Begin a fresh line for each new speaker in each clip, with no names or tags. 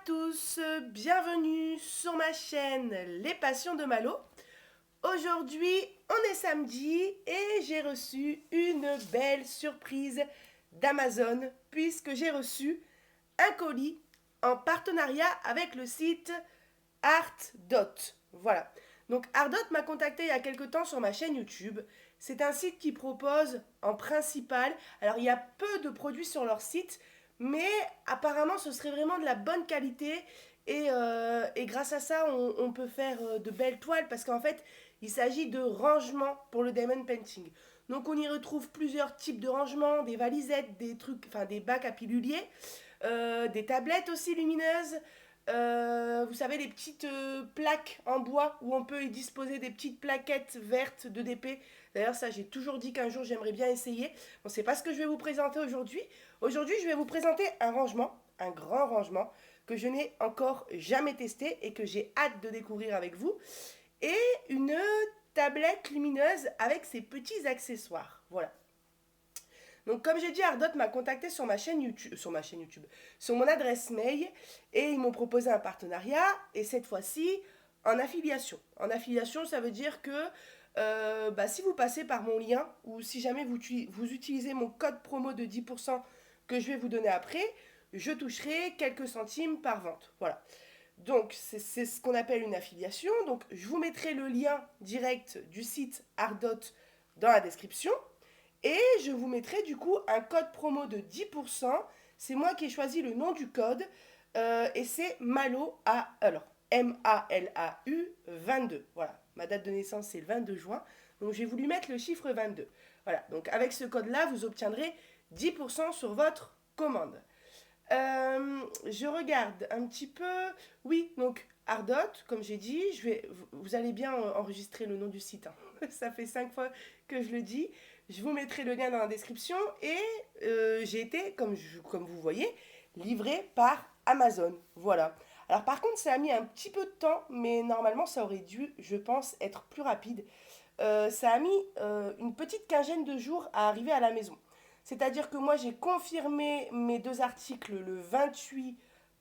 tous, bienvenue sur ma chaîne Les Passions de Malo. Aujourd'hui, on est samedi et j'ai reçu une belle surprise d'Amazon puisque j'ai reçu un colis en partenariat avec le site Art.dot. Voilà. Donc Art.dot m'a contacté il y a quelque temps sur ma chaîne YouTube. C'est un site qui propose en principal, alors il y a peu de produits sur leur site, mais apparemment ce serait vraiment de la bonne qualité et grâce à ça on peut faire de belles toiles parce qu'en fait il s'agit de rangements pour le diamond painting. Donc on y retrouve plusieurs types de rangements, des valisettes, des trucs, enfin des bacs à pilulier, des tablettes aussi lumineuses. Vous savez, les petites plaques en bois où on peut y disposer des petites plaquettes vertes de DP. D'ailleurs, ça, j'ai toujours dit qu'un jour, j'aimerais bien essayer. Bon, c'est pas ce que je vais vous présenter aujourd'hui. Aujourd'hui, je vais vous présenter un rangement, un grand rangement, que je n'ai encore jamais testé et que j'ai hâte de découvrir avec vous. Et une tablette lumineuse avec ses petits accessoires. Voilà. Donc, comme j'ai dit, Ardot m'a contacté sur ma chaîne YouTube, sur mon adresse mail, et ils m'ont proposé un partenariat, et cette fois-ci, en affiliation. En affiliation, ça veut dire que si vous passez par mon lien, ou si jamais vous utilisez mon code promo de 10% que je vais vous donner après, je toucherai quelques centimes par vente. Voilà. Donc, c'est ce qu'on appelle une affiliation. Donc, je vous mettrai le lien direct du site Ardot dans la description. Et je vous mettrai du coup un code promo de 10%. C'est moi qui ai choisi le nom du code. Et c'est Malo alors MALAU 22. Voilà, ma date de naissance c'est le 22 juin. Donc j'ai voulu mettre le chiffre 22. Voilà, donc avec ce code-là, vous obtiendrez 10% sur votre commande. Je regarde un petit peu. Oui, donc Ardot, comme j'ai dit, vous allez bien enregistrer le nom du site. Hein. Ça fait 5 fois que je le dis. Je vous mettrai le lien dans la description. Et j'ai été, comme vous voyez, livré par Amazon. Voilà. Alors par contre, ça a mis un petit peu de temps, mais normalement, ça aurait dû, je pense, être plus rapide. Ça a mis une petite quinzaine de jours à arriver à la maison. C'est-à-dire que moi, j'ai confirmé mes 2 articles le 28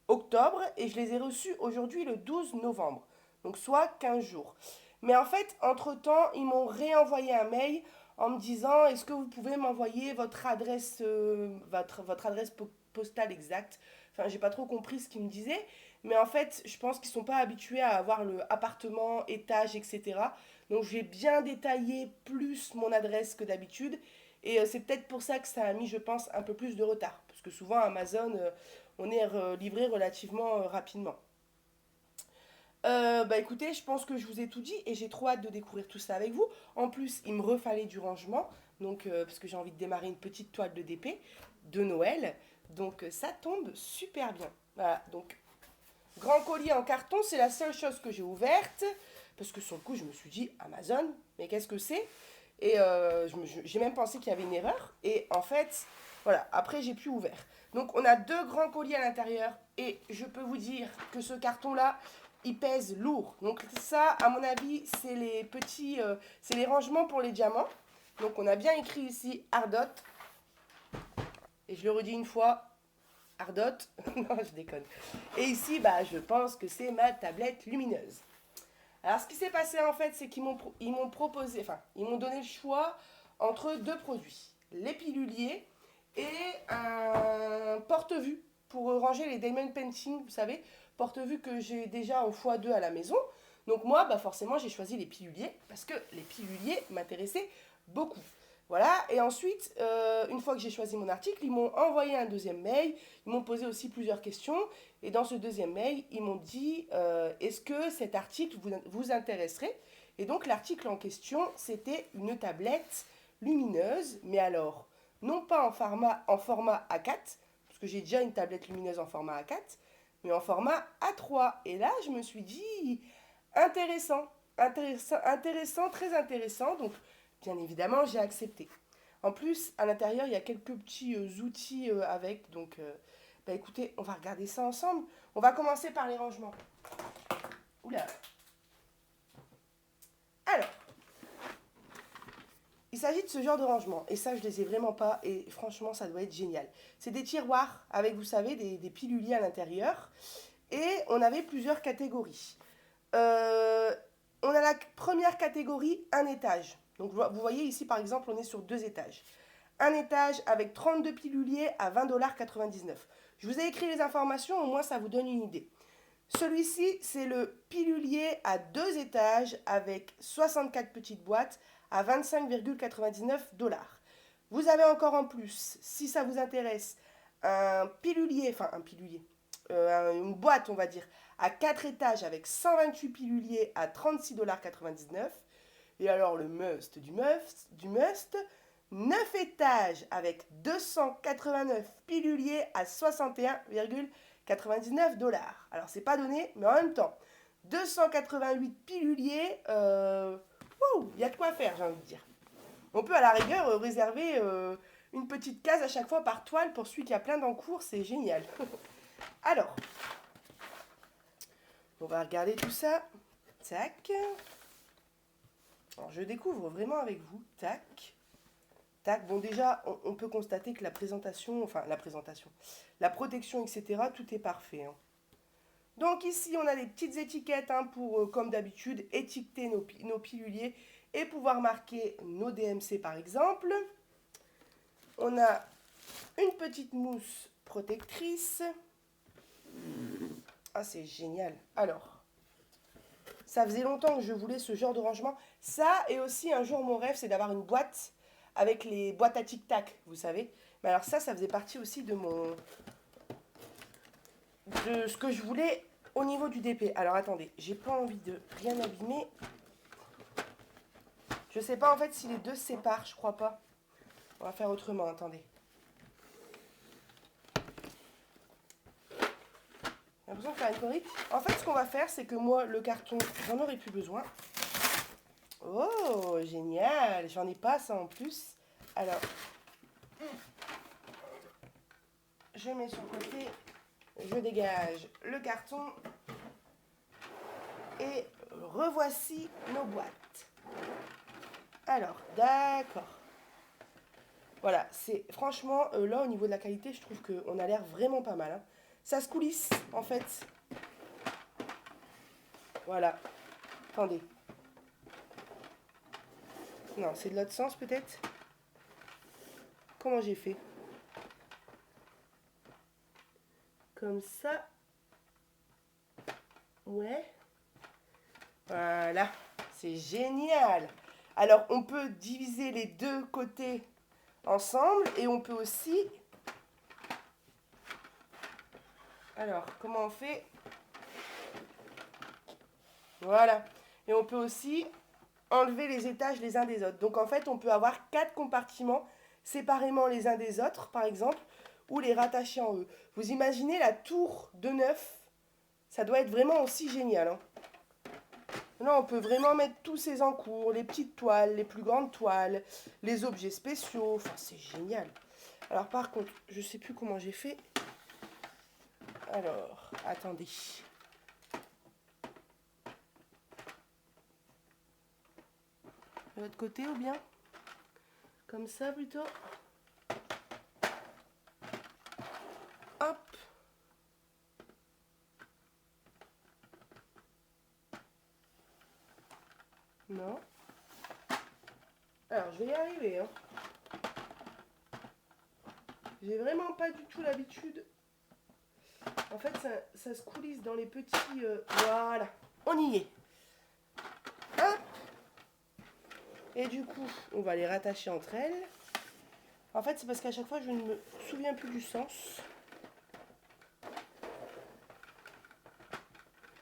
octobre et je les ai reçus aujourd'hui le 12 novembre. Donc soit 15 jours. Mais en fait, entre-temps, ils m'ont réenvoyé un mail en me disant est-ce que vous pouvez m'envoyer votre adresse, votre adresse postale exacte. Enfin, j'ai pas trop compris ce qu'ils me disaient. Mais en fait, je pense qu'ils sont pas habitués à avoir le appartement, étage, etc. Donc j'ai bien détaillé plus mon adresse que d'habitude. Et c'est peut-être pour ça que ça a mis, je pense, un peu plus de retard. Parce que souvent, Amazon, on est livré relativement rapidement. Écoutez, je pense que je vous ai tout dit et j'ai trop hâte de découvrir tout ça avec vous. En plus, il me refallait du rangement, donc, parce que j'ai envie de démarrer une petite toile de DP de Noël. Donc ça tombe super bien. Voilà, donc grand colis en carton, c'est la seule chose que j'ai ouverte. Parce que sur le coup, je me suis dit, Amazon, mais qu'est-ce que c'est? Et j'ai même pensé qu'il y avait une erreur. Et en fait, voilà, après j'ai pu ouvert. Donc on a 2 grands colis à l'intérieur. Et je peux vous dire que ce carton-là, il pèse lourd. Donc ça, à mon avis, c'est les petits, c'est les rangements pour les diamants. Donc on a bien écrit ici Ardot. Et je le redis une fois, Ardot. Non, je déconne. Et ici, je pense que c'est ma tablette lumineuse. Alors, ce qui s'est passé en fait, c'est qu'ils m'ont proposé, enfin, ils m'ont donné le choix entre 2 produits, les piluliers et un porte-vue pour ranger les diamond painting, vous savez, porte-vue que j'ai déjà en x2 à la maison. Donc moi, forcément, j'ai choisi les piluliers parce que les piluliers m'intéressaient beaucoup. Voilà, et ensuite, une fois que j'ai choisi mon article, ils m'ont envoyé un deuxième mail, ils m'ont posé aussi plusieurs questions, et dans ce deuxième mail, ils m'ont dit est-ce que cet article vous intéresserait? Et donc l'article en question, c'était une tablette lumineuse, mais alors, non pas en format A4, parce que j'ai déjà une tablette lumineuse en format A4, mais en format A3. Et là, je me suis dit intéressant, intéressant, très intéressant. Donc, bien évidemment, j'ai accepté. En plus, à l'intérieur, il y a quelques petits outils avec. Donc, écoutez, on va regarder ça ensemble. On va commencer par les rangements. Oula. Alors, il s'agit de ce genre de rangement. Et ça, je les ai vraiment pas. Et franchement, ça doit être génial. C'est des tiroirs avec, vous savez, des piluliers à l'intérieur. Et on avait plusieurs catégories. On a la première catégorie, un étage. Donc vous voyez ici par exemple, on est sur 2 étages. Un étage avec 32 piluliers à 20,99 $. Je vous ai écrit les informations, au moins ça vous donne une idée. Celui-ci, c'est le pilulier à 2 étages avec 64 petites boîtes à 25,99 $. Vous avez encore en plus, si ça vous intéresse, un pilulier, une boîte, on va dire, à 4 étages avec 128 piluliers à 36,99 $. Et alors le must du must, 9 étages avec 289 piluliers à 61,99 $. Alors c'est pas donné, mais en même temps, 288 piluliers, il y a de quoi faire, j'ai envie de dire. On peut à la rigueur réserver une petite case à chaque fois par toile pour celui qui a plein d'encours, c'est génial. Alors, on va regarder tout ça. Tac. Alors, je découvre vraiment avec vous. Tac. Tac. Bon, déjà, on peut constater que la protection, etc., tout est parfait. Hein. Donc ici, on a des petites étiquettes pour, comme d'habitude, étiqueter nos piluliers et pouvoir marquer nos DMC par exemple. On a une petite mousse protectrice. Ah, c'est génial. Alors, ça faisait longtemps que je voulais ce genre de rangement. Ça, et aussi un jour, mon rêve, c'est d'avoir une boîte avec les boîtes à tic-tac, vous savez. Mais alors ça faisait partie aussi de ce que je voulais au niveau du DP. Alors attendez, j'ai pas envie de rien abîmer. Je sais pas en fait si les deux se séparent, je crois pas. On va faire autrement, attendez. J'ai l'impression de faire une connerie. En fait, ce qu'on va faire, c'est que moi, le carton, j'en aurais plus besoin. Oh, génial. J'en ai pas ça en plus. Alors, je mets sur le côté. Je dégage le carton. Et revoici nos boîtes. Alors, d'accord. Voilà, c'est franchement, là, au niveau de la qualité, je trouve qu'on a l'air vraiment pas mal. Hein. Ça se coulisse, en fait. Voilà. Attendez. Non, c'est de l'autre sens, peut-être. Comment j'ai fait? Comme ça. Ouais. Voilà. C'est génial. Alors, on peut diviser les deux côtés ensemble et on peut aussi... Alors, comment on fait? Voilà. Et on peut aussi enlever les étages les uns des autres. Donc, en fait, on peut avoir 4 compartiments séparément les uns des autres, par exemple, ou les rattacher en eux. Vous imaginez la tour de neuf? Ça doit être vraiment aussi génial. Hein. Là, on peut vraiment mettre tous ces encours, les petites toiles, les plus grandes toiles, les objets spéciaux. Enfin, c'est génial. Alors, par contre, je ne sais plus comment j'ai fait. Alors, attendez. De l'autre côté ou bien? Comme ça, plutôt. Hop. Non. Alors, je vais y arriver. Hein. J'ai vraiment pas du tout l'habitude. En fait, ça se coulisse dans les petits... voilà. On y est. Hop. Et du coup, on va les rattacher entre elles. En fait, c'est parce qu'à chaque fois, je ne me souviens plus du sens.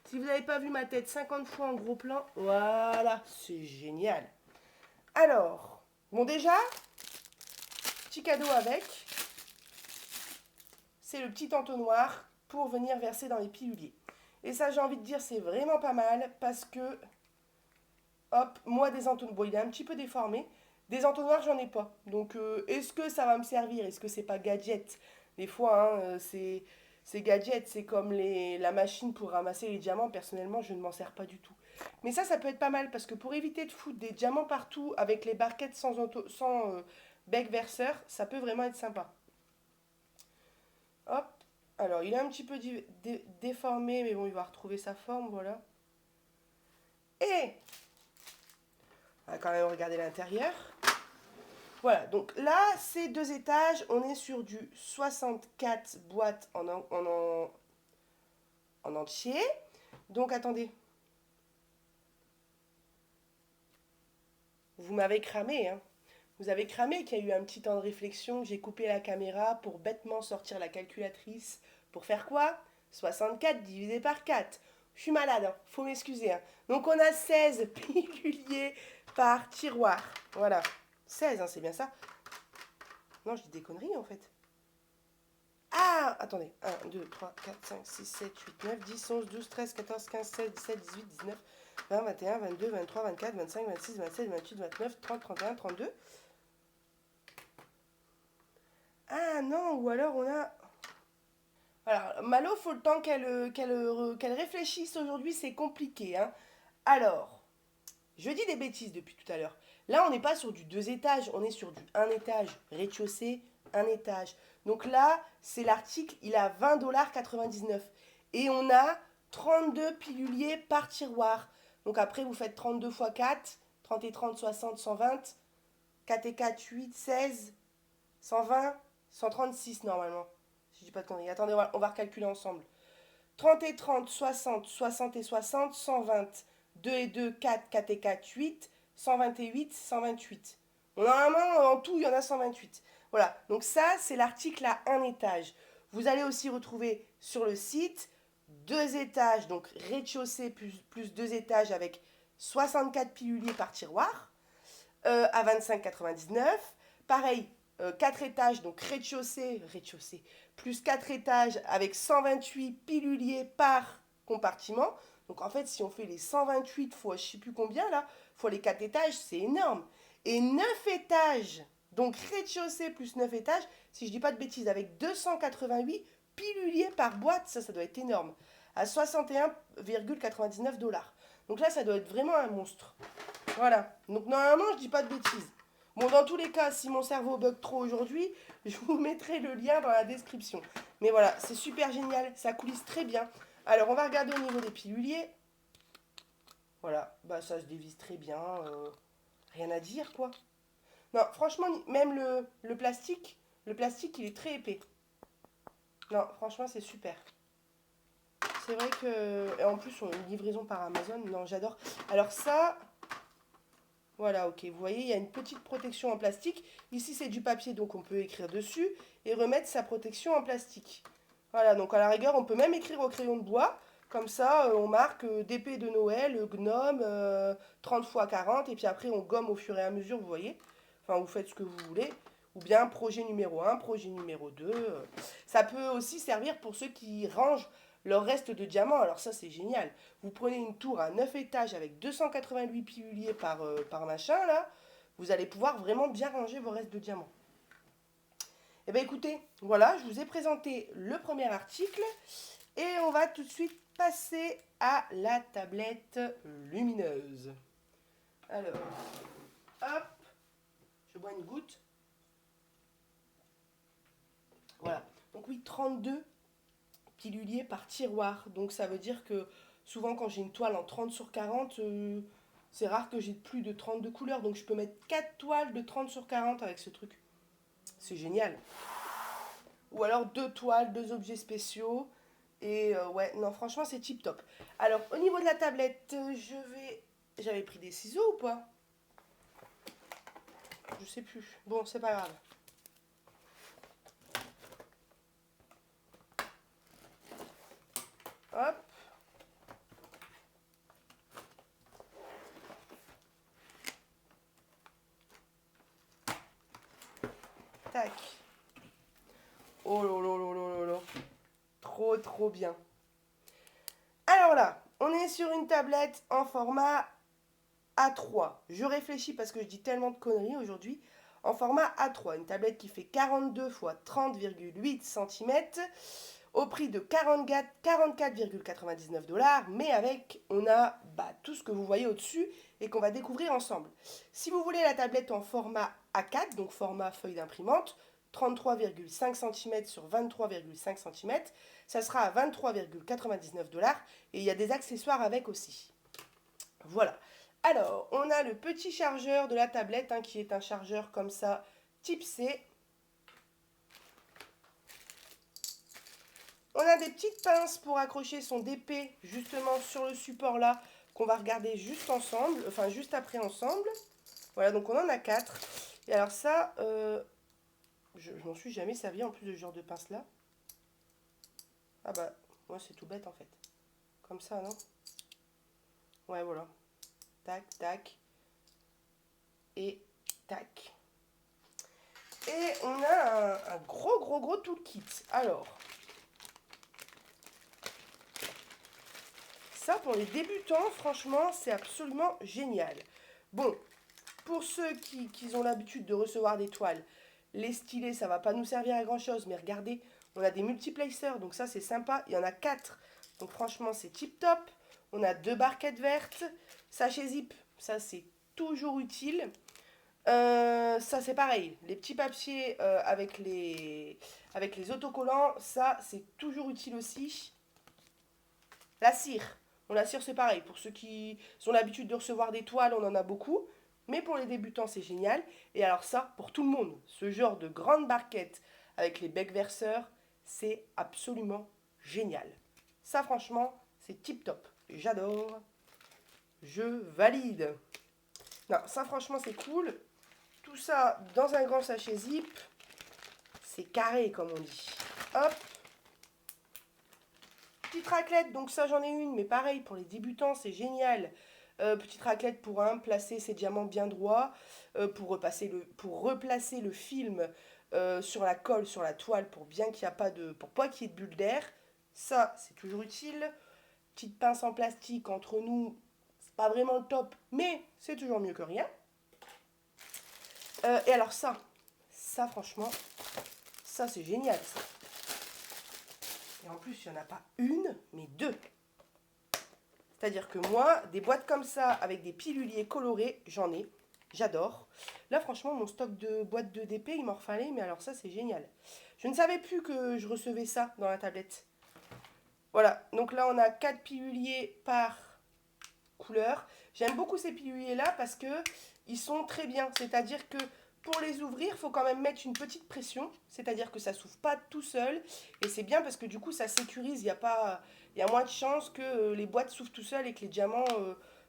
Si vous n'avez pas vu ma tête 50 fois en gros plan, voilà, c'est génial. Alors, bon déjà, petit cadeau avec, c'est le petit entonnoir pour venir verser dans les piluliers. Et ça, j'ai envie de dire, c'est vraiment pas mal parce que, hop, moi des entonnoirs, bon, il est un petit peu déformé, des entonnoirs, j'en ai pas. Donc, est-ce que ça va me servir? Est-ce que c'est pas gadget? Des fois, hein, c'est gadget, c'est comme la machine pour ramasser les diamants. Personnellement, je ne m'en sers pas du tout. Mais ça peut être pas mal parce que pour éviter de foutre des diamants partout avec les barquettes sans bec verseur, ça peut vraiment être sympa. Hop, Alors, il est un petit peu déformé, mais bon, il va retrouver sa forme, voilà. Et on va quand même regarder l'intérieur. Voilà, donc là, c'est 2 étages. On est sur du 64 boîtes en entier. Donc, attendez. Vous m'avez cramé, hein. Vous avez cramé qu'il y a eu un petit temps de réflexion. J'ai coupé la caméra pour bêtement sortir la calculatrice. Pour faire quoi? 64 divisé par 4. Je suis malade, hein. Faut m'excuser, hein. Donc, on a 16 piluliers par tiroir. Voilà. 16, hein, c'est bien ça. Non, je dis des conneries en fait. Ah, attendez. 1, 2, 3, 4, 5, 6, 7, 8, 9, 10, 11, 12, 13, 14, 15, 16, 17, 18, 19, 20, 21, 22, 23, 24, 25, 26, 27, 28, 29, 30, 31, 32. Ah non, ou alors on a... Alors, Malo, faut le temps qu'elle réfléchisse aujourd'hui, c'est compliqué, hein. Alors, je dis des bêtises depuis tout à l'heure. Là, on n'est pas sur du 2 étages, on est sur du 1 étage, rez-de-chaussée, 1 étage. Donc là, c'est l'article, il a 20,99 $. Et on a 32 piluliers par tiroir. Donc après, vous faites 32 x 4, 30 et 30, 60, 120, 4 et 4, 8, 16, 120, 136 normalement. Si je dis pas de conneries. Attendez, on va recalculer ensemble. 30 et 30, 60, 60 et 60, 120, 2 et 2, 4, 4 et 4, 8, 128, 128. Bon, normalement, en tout, il y en a 128. Voilà, donc ça, c'est l'article à 1 étage. Vous allez aussi retrouver sur le site 2 étages, donc rez-de-chaussée plus 2 étages avec 64 piluliers par tiroir à 25,99. Pareil, 4 étages, donc rez-de-chaussée, plus 4 étages avec 128 piluliers par compartiment. Donc en fait, si on fait les 128 fois je ne sais plus combien là, fois les 4 étages, c'est énorme. Et 9 étages, donc rez-de-chaussée plus 9 étages, si je ne dis pas de bêtises, avec 288 piluliers par boîte, ça doit être énorme, à 61,99 $. Donc là, ça doit être vraiment un monstre. Voilà. Donc normalement, je dis pas de bêtises. Bon, dans tous les cas, si mon cerveau bug trop aujourd'hui, je vous mettrai le lien dans la description. Mais voilà, c'est super génial, ça coulisse très bien. Alors, on va regarder au niveau des piluliers. Voilà, bah ça se dévisse très bien. Rien à dire, quoi. Non, franchement, même le plastique, il est très épais. Non, franchement, c'est super. C'est vrai que... Et en plus, on a une livraison par Amazon. Non, j'adore. Alors ça... Voilà, ok. Vous voyez, il y a une petite protection en plastique. Ici, c'est du papier, donc on peut écrire dessus et remettre sa protection en plastique. Voilà, donc à la rigueur, on peut même écrire au crayon de bois. Comme ça, on marque d'épée de Noël, gnome, 30 x 40, et puis après, on gomme au fur et à mesure, vous voyez. Enfin, vous faites ce que vous voulez. Ou bien projet numéro 1, projet numéro 2. Ça peut aussi servir pour ceux qui rangent leur reste de diamants. Alors ça, c'est génial. Vous prenez une tour à 9 étages avec 288 piluliers par machin, là. Vous allez pouvoir vraiment bien ranger vos restes de diamants. Eh bien écoutez, voilà, je vous ai présenté le premier article. Et on va tout de suite passer à la tablette lumineuse. Alors, hop, je bois une goutte. Voilà, donc oui, 32 piluliers par tiroir. Donc ça veut dire que souvent quand j'ai une toile en 30 sur 40, c'est rare que j'ai plus de 32 couleurs. Donc je peux mettre 4 toiles de 30 sur 40 avec ce truc. C'est génial. Ou alors 2 toiles, 2 objets spéciaux. Et ouais, non, franchement, c'est tip top. Alors, au niveau de la tablette, j'avais pris des ciseaux ou pas? Je sais plus. Bon, c'est pas grave. Hop. Tac. Oh là là là là là là. Trop, trop bien. Alors là, on est sur une tablette en format A3. Je réfléchis parce que je dis tellement de conneries aujourd'hui. En format A3, une tablette qui fait 42 x 30,8 cm au prix de 44,99 $, mais avec, on a tout ce que vous voyez au-dessus et qu'on va découvrir ensemble. Si vous voulez la tablette en format A4, donc format feuille d'imprimante, 33,5 cm sur 23,5 cm. Ça sera à 23,99 $. Et il y a des accessoires avec aussi. Voilà. Alors, on a le petit chargeur de la tablette, hein, qui est un chargeur comme ça, type C. On a des petites pinces pour accrocher son DP justement sur le support là, qu'on va regarder juste ensemble, enfin juste après ensemble. Voilà, donc on en a 4. Et alors ça, je m'en suis jamais servi en plus de ce genre de pince là. Ah bah, moi c'est tout bête en fait. Comme ça, non? Ouais, voilà. Tac, tac. Et tac. Et on a un gros toolkit. Alors, ça pour les débutants, franchement, c'est absolument génial. Bon, pour ceux qui ont l'habitude de recevoir des toiles, les stylés, ça va pas nous servir à grand chose, mais regardez, on a des multiplacers, donc ça c'est sympa. Il y en a 4, donc franchement c'est tip top. On a 2 barquettes vertes, sachet zip, ça c'est toujours utile. Ça c'est pareil, les petits papiers avec les autocollants, ça c'est toujours utile aussi. La cire, la cire c'est pareil, pour ceux qui ont l'habitude de recevoir des toiles, on en a beaucoup. Mais pour les débutants, c'est génial. Et alors ça, pour tout le monde, ce genre de grande barquette avec les becs verseurs, c'est absolument génial. Ça, franchement, c'est tip top. J'adore. Je valide. Non, ça, franchement, c'est cool. Tout ça dans un grand sachet zip. C'est carré, comme on dit. Hop. Petite raclette, donc ça, j'en ai une. Mais pareil, pour les débutants, c'est génial. Petite raclette pour placer ses diamants bien droits, pour replacer le film sur la colle, sur la toile, pour bien qu'il n'y a pas de, pour pas qu'il y ait de bulles d'air. Ça, c'est toujours utile. Petite pince en plastique entre nous, c'est pas vraiment le top, mais c'est toujours mieux que rien. Et alors ça franchement, ça c'est génial ça. Et en plus, il n'y en a pas une, mais 2. C'est-à-dire que moi, des boîtes comme ça, avec des piluliers colorés, j'en ai. J'adore. Là, franchement, mon stock de boîtes de DP, il m'en refallait. Mais alors ça, c'est génial. Je ne savais plus que je recevais ça dans la tablette. Voilà. Donc là, on a 4 piluliers par couleur. J'aime beaucoup ces piluliers-là parce que ils sont très bien. C'est-à-dire que pour les ouvrir, il faut quand même mettre une petite pression. C'est-à-dire que ça ne s'ouvre pas tout seul. Et c'est bien parce que du coup, ça sécurise. Il y a moins de chances que les boîtes s'ouvrent tout seuls et que les diamants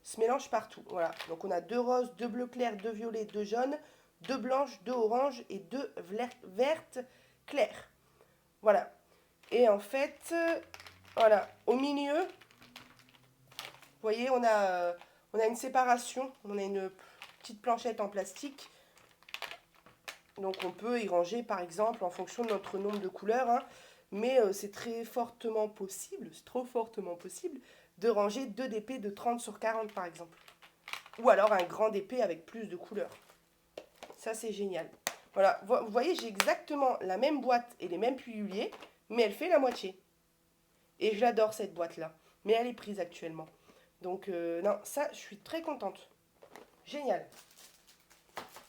se mélangent partout. Voilà. Donc on a 2 roses, 2 bleus clairs, 2 violets, 2 jaunes, 2 blanches, 2 oranges et 2 vertes claires. Voilà. Et en fait, voilà, au milieu, vous voyez, on a une séparation. On a une petite planchette en plastique. Donc on peut y ranger par exemple en fonction de notre nombre de couleurs, hein, mais c'est très fortement possible, c'est trop fortement possible de ranger 2 DP de 30 sur 40 par exemple. Ou alors un grand DP avec plus de couleurs. Ça c'est génial. Voilà, vous voyez j'ai exactement la même boîte et les mêmes piluliers, mais elle fait la moitié. Et j'adore cette boîte là, mais elle est prise actuellement. Donc non, ça je suis très contente. Génial.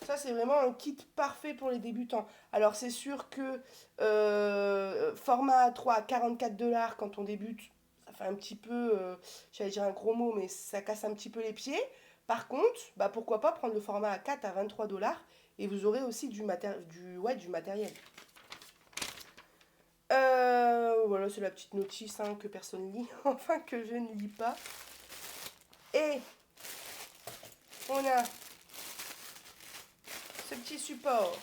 Ça, c'est vraiment un kit parfait pour les débutants. Alors, c'est sûr que format A3 à 44 $ quand on débute, ça fait un petit peu, j'allais dire un gros mot, mais ça casse un petit peu les pieds. Par contre, bah, pourquoi pas prendre le format A4 à 23 $ et vous aurez aussi du matériel. Voilà, c'est la petite notice hein, que personne lit, enfin que je ne lis pas. Et on a ce petit support.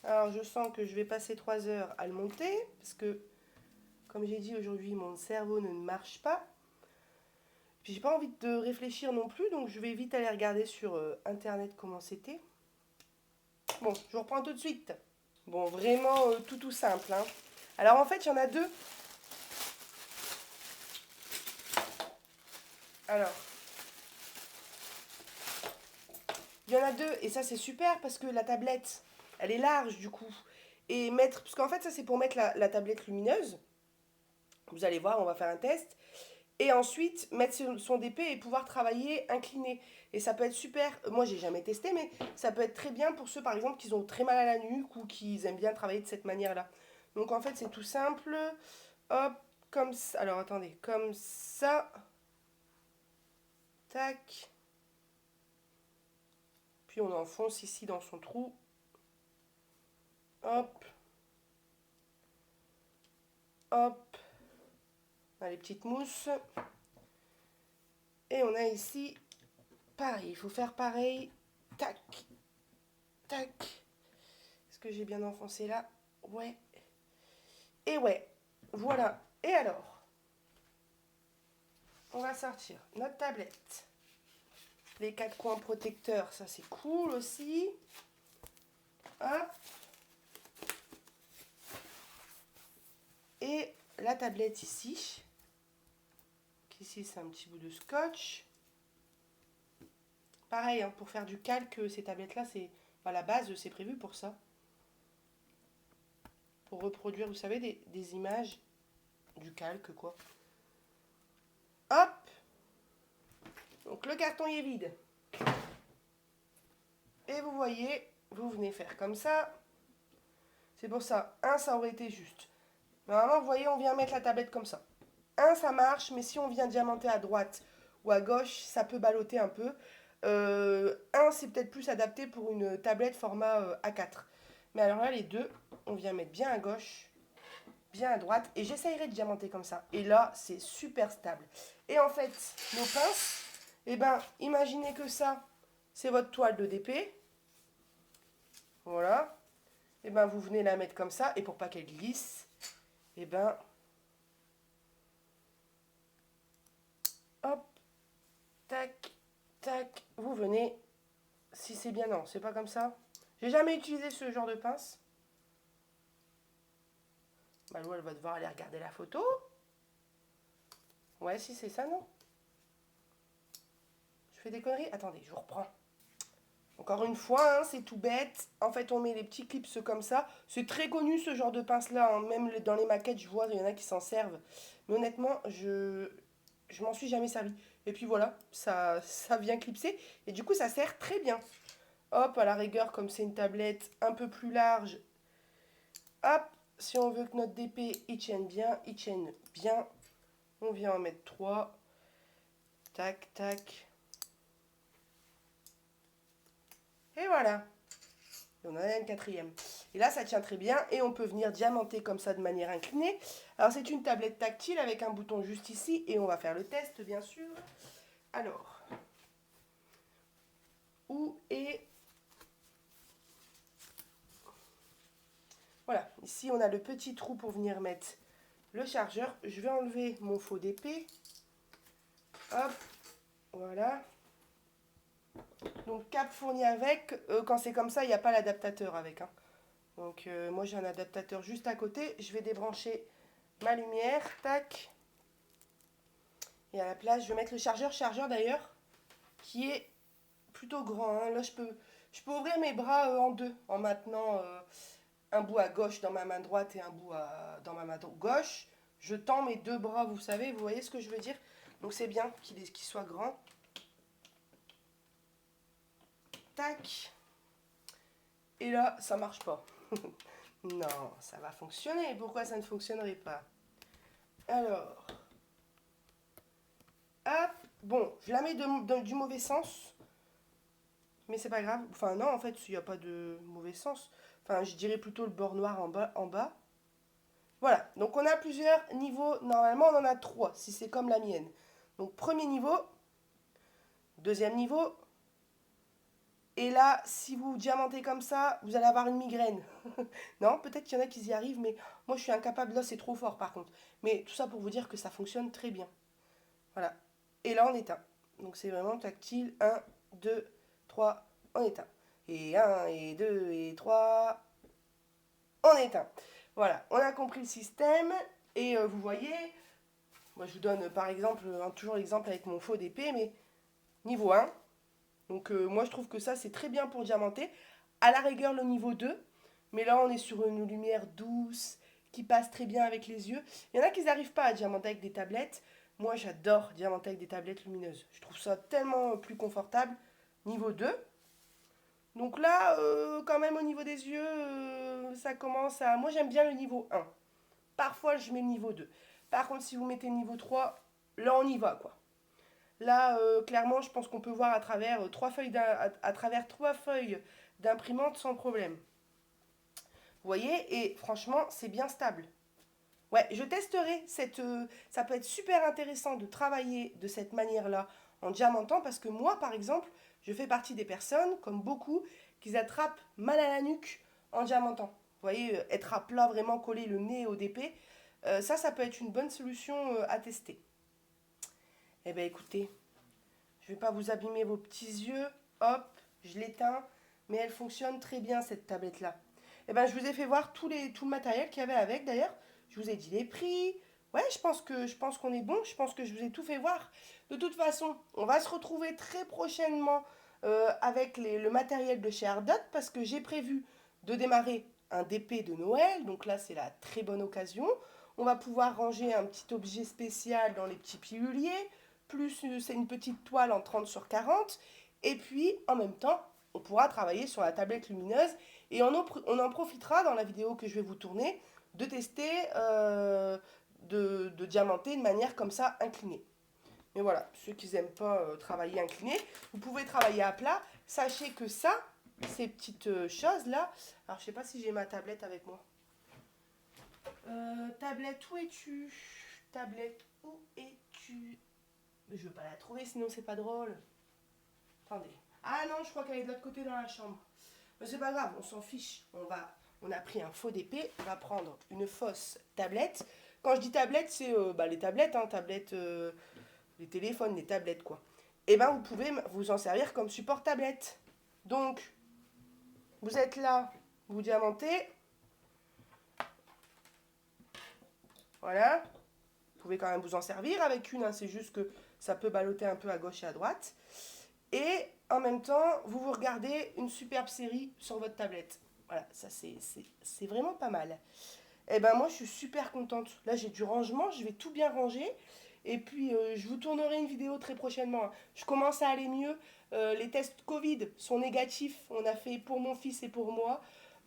Alors je sens que je vais passer 3 heures à le monter parce que comme j'ai dit aujourd'hui mon cerveau ne marche pas. Puis j'ai pas envie de réfléchir non plus donc je vais vite aller regarder sur internet comment c'était. Bon, je vous reprends tout de suite. Bon, vraiment tout simple. Hein. Alors en fait il y en a 2. Alors il y en a 2 et ça c'est super parce que la tablette elle est large du coup. Et parce qu'en fait ça c'est pour mettre la tablette lumineuse. Vous allez voir, on va faire un test. et ensuite mettre son DP et pouvoir travailler incliné. Et ça peut être super, moi j'ai jamais testé, mais ça peut être très bien pour ceux par exemple qui ont très mal à la nuque ou qui aiment bien travailler de cette manière-là. Donc en fait c'est tout simple, hop, comme ça, alors attendez, comme ça, tac, puis on enfonce ici dans son trou, hop, hop, on a les petites mousses, et on a ici, pareil, il faut faire pareil, tac, tac, est-ce que j'ai bien enfoncé là? Ouais, et ouais, voilà, et alors, on va sortir notre tablette, les 4 coins protecteurs, ça c'est cool aussi, hop, et la tablette ici, ici c'est un petit bout de scotch. Pareil, hein, pour faire du calque, ces tablettes-là, c'est à la base, c'est prévu pour ça. Pour reproduire, vous savez, des images, du calque, quoi. Hop! Donc le carton est vide. Et vous voyez, vous venez faire comme ça. C'est pour ça, ça aurait été juste. Normalement, vous voyez, on vient mettre la tablette comme ça. Ça marche, mais si on vient diamanter à droite ou à gauche, ça peut balloter un peu. C'est peut-être plus adapté pour une tablette format A4. Mais alors là, les deux, on vient mettre bien à gauche, bien à droite. Et j'essayerai de diamanter comme ça. Et là, c'est super stable. Et en fait, nos pinces, eh ben, imaginez que ça, c'est votre toile de DP. Voilà. Et ben, vous venez la mettre comme ça. Et pour pas qu'elle glisse, et ben, hop, tac, tac, vous venez, si c'est bien, non, c'est pas comme ça. J'ai jamais utilisé ce genre de pince. Malou, elle va devoir aller regarder la photo. Ouais, si c'est ça, non? Je fais des conneries? Attendez, je vous reprends. Encore une fois, hein, c'est tout bête. En fait, on met les petits clips comme ça. C'est très connu ce genre de pince-là. Hein. Même dans les maquettes, je vois, il y en a qui s'en servent. Mais honnêtement, je m'en suis jamais servi. Et puis voilà, ça vient clipser. Et du coup, ça sert très bien. Hop, à la rigueur, comme c'est une tablette un peu plus large, hop, si on veut que notre DP il tienne bien, on vient en mettre 3. Tac, tac. Et voilà. Et on en a une quatrième. Et là, ça tient très bien et on peut venir diamanter comme ça de manière inclinée. Alors, c'est une tablette tactile avec un bouton juste ici et on va faire le test, bien sûr. Alors, où est... Voilà, ici, on a le petit trou pour venir mettre le chargeur. Je vais enlever mon faux DP. Hop, voilà. Donc, cap fourni avec. Quand c'est comme ça, il n'y a pas l'adaptateur avec. Hein. Donc, moi, j'ai un adaptateur juste à côté. Je vais débrancher ma lumière. Tac. Et à la place, je vais mettre le chargeur d'ailleurs, qui est plutôt grand. Hein. Là, je peux ouvrir mes bras en deux, en maintenant un bout à gauche dans ma main droite et un bout dans ma main gauche. Je tends mes deux bras, vous savez, vous voyez ce que je veux dire? Donc c'est bien qu'il soit grand. Tac. Et là, ça marche pas. Non, ça va fonctionner. Pourquoi ça ne fonctionnerait pas? Alors, hop. Bon, je la mets du mauvais sens. Mais c'est pas grave. Enfin, non, en fait, il n'y a pas de mauvais sens. Enfin, je dirais plutôt le bord noir en bas. Voilà. Donc, on a plusieurs niveaux. Normalement, on en a 3, si c'est comme la mienne. Donc, premier niveau. Deuxième niveau. Et là, si vous diamantez comme ça, vous allez avoir une migraine. Non, peut-être qu'il y en a qui y arrivent, mais moi, je suis incapable. Là, c'est trop fort, par contre. Mais tout ça pour vous dire que ça fonctionne très bien. Voilà. Et là, on éteint. Donc, c'est vraiment tactile. 1, 2, 3, on éteint. Et 1, et 2, et 3, on éteint. Voilà, on a compris le système. Et vous voyez, moi je vous donne par exemple, toujours l'exemple avec mon faux d'épée, mais niveau 1. Donc moi je trouve que ça c'est très bien pour diamanter. À la rigueur le niveau 2. Mais là on est sur une lumière douce qui passe très bien avec les yeux. Il y en a qui n'arrivent pas à diamanter avec des tablettes. Moi, j'adore diamanter avec des tablettes lumineuses. Je trouve ça tellement plus confortable. Niveau 2. Donc là, quand même, au niveau des yeux, ça commence à... Moi, j'aime bien le niveau 1. Parfois, je mets le niveau 2. Par contre, si vous mettez le niveau 3, là, on y va, quoi. Là, clairement, je pense qu'on peut voir à travers trois feuilles d'imprimante sans problème. Vous voyez? Et franchement, c'est bien stable. Ouais, je testerai ça peut être super intéressant de travailler de cette manière-là en diamantant parce que moi, par exemple, je fais partie des personnes, comme beaucoup, qui attrapent mal à la nuque en diamantant. Vous voyez, être à plat, vraiment coller le nez au DP, ça peut être une bonne solution à tester. Eh bien, écoutez, je ne vais pas vous abîmer vos petits yeux. Hop, je l'éteins, mais elle fonctionne très bien cette tablette-là. Eh ben, je vous ai fait voir tout le matériel qu'il y avait avec d'ailleurs. Je vous ai dit les prix. Ouais, je pense qu'on est bon. Je pense que je vous ai tout fait voir. De toute façon, on va se retrouver très prochainement avec le matériel de chez Ardot parce que j'ai prévu de démarrer un DP de Noël. Donc là, c'est la très bonne occasion. On va pouvoir ranger un petit objet spécial dans les petits piluliers. Plus c'est une petite toile en 30 sur 40. Et puis, en même temps, on pourra travailler sur la tablette lumineuse et on en profitera dans la vidéo que je vais vous tourner de tester, de diamanter de manière comme ça inclinée. Mais voilà, ceux qui n'aiment pas travailler incliné, vous pouvez travailler à plat. Sachez que ça, ces petites choses-là, alors je sais pas si j'ai ma tablette avec moi. Tablette, où es-tu? Tablette, où es-tu? Je ne veux pas la trouver, sinon c'est pas drôle. Attendez. Ah non, je crois qu'elle est de l'autre côté dans la chambre. Mais c'est pas grave, on s'en fiche. On a pris un faux DP, on va prendre une fausse tablette. Quand je dis tablette, c'est les tablettes, hein, les téléphones, les tablettes quoi. Et ben vous pouvez vous en servir comme support tablette. Donc, vous êtes là, vous diamantez. Voilà. Vous pouvez quand même vous en servir avec une, hein, c'est juste que ça peut balloter un peu à gauche et à droite. Et en même temps, vous regardez une superbe série sur votre tablette. Voilà, ça c'est vraiment pas mal. Et ben moi je suis super contente. Là j'ai du rangement, je vais tout bien ranger. Et puis je vous tournerai une vidéo très prochainement, hein. Je commence à aller mieux. Les tests Covid sont négatifs. On a fait pour mon fils et pour moi.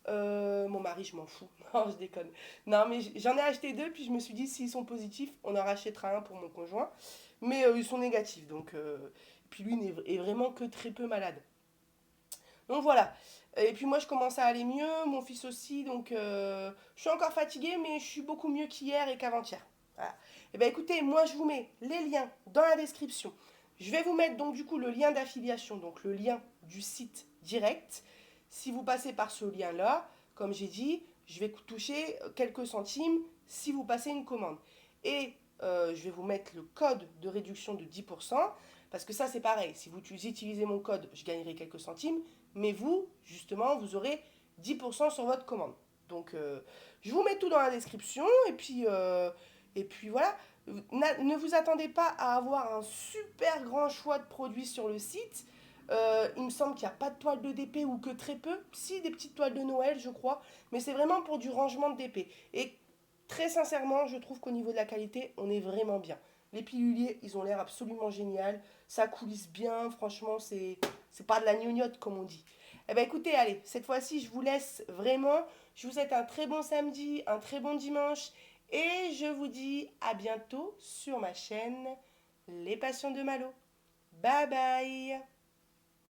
Mon mari, je m'en fous. Non, je déconne. Non, mais j'en ai acheté deux, puis je me suis dit, s'ils sont positifs, on en rachètera un pour mon conjoint. Mais ils sont négatifs, donc... puis lui est vraiment que très peu malade. Donc voilà. Et puis moi, je commence à aller mieux, mon fils aussi, donc je suis encore fatiguée, mais je suis beaucoup mieux qu'hier et qu'avant-hier. Voilà. Et bien écoutez, moi, je vous mets les liens dans la description. Je vais vous mettre donc du coup le lien d'affiliation, donc le lien du site direct. Si vous passez par ce lien-là, comme j'ai dit, je vais toucher quelques centimes si vous passez une commande. Et je vais vous mettre le code de réduction de 10%, parce que ça c'est pareil, si vous utilisez mon code, je gagnerai quelques centimes, mais vous, justement, vous aurez 10% sur votre commande. Donc je vous mets tout dans la description, et puis voilà. Ne vous attendez pas à avoir un super grand choix de produits sur le site. Il me semble qu'il n'y a pas de toile de DP ou que très peu. Si, des petites toiles de Noël, je crois. Mais c'est vraiment pour du rangement de DP. Et très sincèrement, je trouve qu'au niveau de la qualité, on est vraiment bien. Les piluliers, ils ont l'air absolument génial. Ça coulisse bien. Franchement, c'est pas de la gnognotte, comme on dit. Eh bien, écoutez, allez, cette fois-ci, je vous laisse vraiment. Je vous souhaite un très bon samedi, un très bon dimanche. Et je vous dis à bientôt sur ma chaîne Les Passions de Malo. Bye bye!